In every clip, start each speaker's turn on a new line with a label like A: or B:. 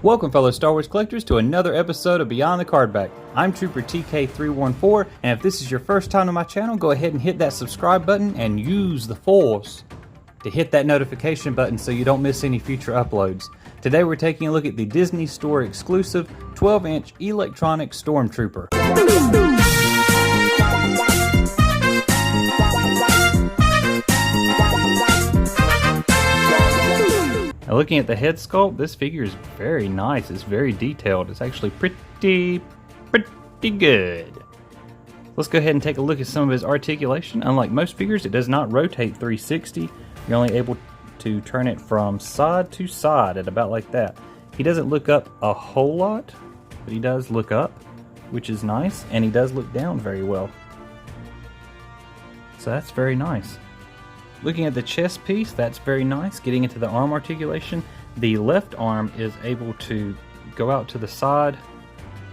A: Welcome, fellow Star Wars collectors, to another episode of Beyond the Cardback. I'm Trooper TK314, and if this is your first time on my channel, go ahead and hit that subscribe button and use the Force to hit that notification button so you don't miss any future uploads. Today we're taking a look at the Disney Store exclusive 12-inch Electronic Stormtrooper. Now, looking at the head sculpt, this figure is very nice. It's very detailed. It's actually pretty good. Let's go ahead and take a look at some of his articulation. Unlike most figures, it does not rotate 360. You're only able to turn it from side to side at about like that. He doesn't look up a whole lot, but he does look up, which is nice, and he does look down very well. So that's very nice. Looking at the chest piece, that's very nice. Getting into the arm articulation, the left arm is able to go out to the side,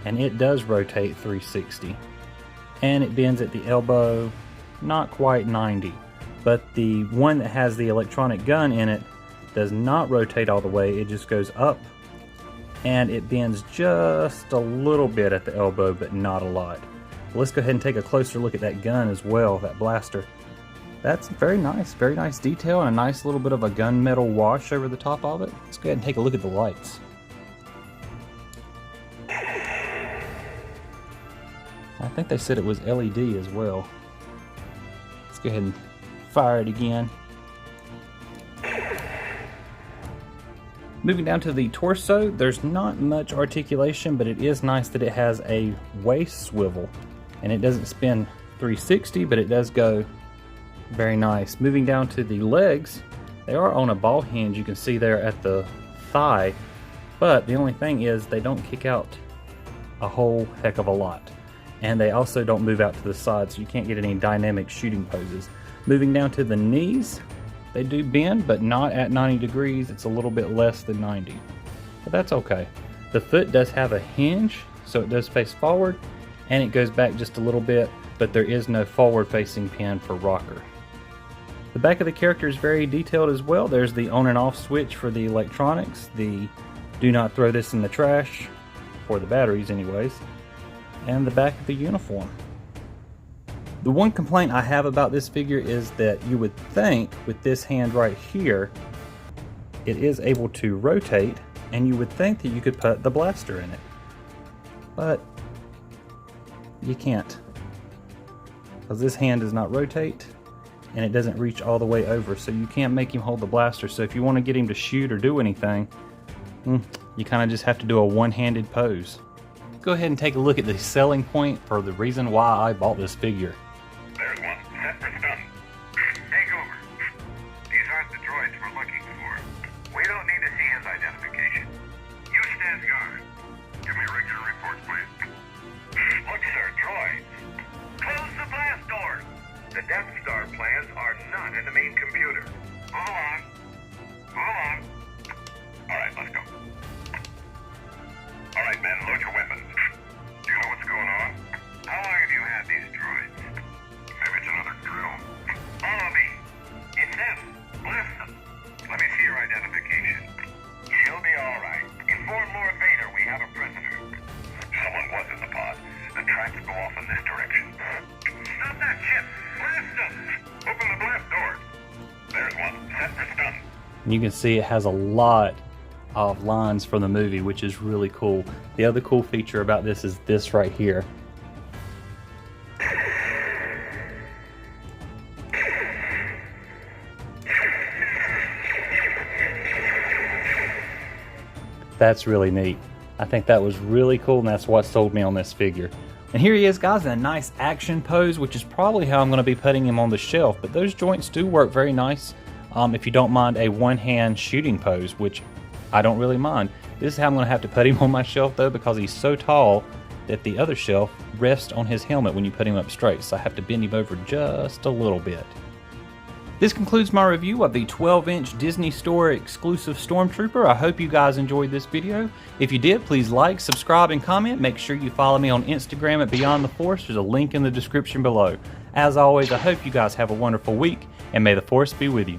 A: and it does rotate 360. And it bends at the elbow, not quite 90. But the one that has the electronic gun in it does not rotate all the way. It just goes up, and it bends just a little bit at the elbow, but not a lot. Let's go ahead and take a closer look at that gun as well, that blaster. That's very nice detail, and a nice little bit of a gunmetal wash over the top of it. Let's go ahead and take a look at the lights. I think they said it was LED as well. Let's go ahead and fire it again. Moving down to the torso, there's not much articulation, but it is nice that it has a waist swivel. And it doesn't spin 360, but it does go very nice. Moving down to the legs, they are on a ball hinge, you can see there at the thigh, but the only thing is they don't kick out a whole heck of a lot. And they also don't move out to the side, so you can't get any dynamic shooting poses. Moving down to the knees, they do bend, but not at 90 degrees. It's a little bit less than 90, but that's okay. The foot does have a hinge, so it does face forward, and it goes back just a little bit, but there is no forward-facing pin for rocker. The back of the character is very detailed as well. There's the on and off switch for the electronics, the do not throw this in the trash, for the batteries anyways, and the back of the uniform. The one complaint I have about this figure is that you would think with this hand right here, it is able to rotate, and you would think that you could put the blaster in it. But you can't, because this hand does not rotate, and it doesn't reach all the way over, so you can't make him hold the blaster. So if you want to get him to shoot or do anything, you kind of just have to do a one-handed pose. Go ahead and take a look at the selling point for the reason why I bought this figure.
B: There's one. Set for stun. Take over. These aren't the droids we're looking for. We don't need to see his identification. You stand guard. Give me regular reports, please. Look, sir, droids. Close the blast doors. The Death Star plans are not in the main computer. Move on. Alright, let's go. Alright, men, load your weapons. Do you know what's going on? How long have you had these droids? Maybe it's another drill. Follow me. It's them. Blast them. Let me see your identification. She'll be alright. Inform Lord Vader we have a prisoner. Someone was in the pod. The tracks go off in this direction. Stop that ship! Blast them! Open the blast doors. There's one. Set for stun.
A: You can see it has a lot of lines from the movie, which is really cool. The other cool feature about this is this right here. That's really neat. I think that was really cool, and that's what sold me on this figure. And here he is, guys, in a nice action pose, which is probably how I'm going to be putting him on the shelf. But those joints do work very nice if you don't mind a one-hand shooting pose, which I don't really mind. This is how I'm going to have to put him on my shelf, though, because he's so tall that the other shelf rests on his helmet when you put him up straight. So I have to bend him over just a little bit. This concludes my review of the 12-inch Disney Store exclusive Stormtrooper. I hope you guys enjoyed this video. If you did, please like, subscribe, and comment. Make sure you follow me on Instagram at Beyond the Force. There's a link in the description below. As always, I hope you guys have a wonderful week, and may the Force be with you.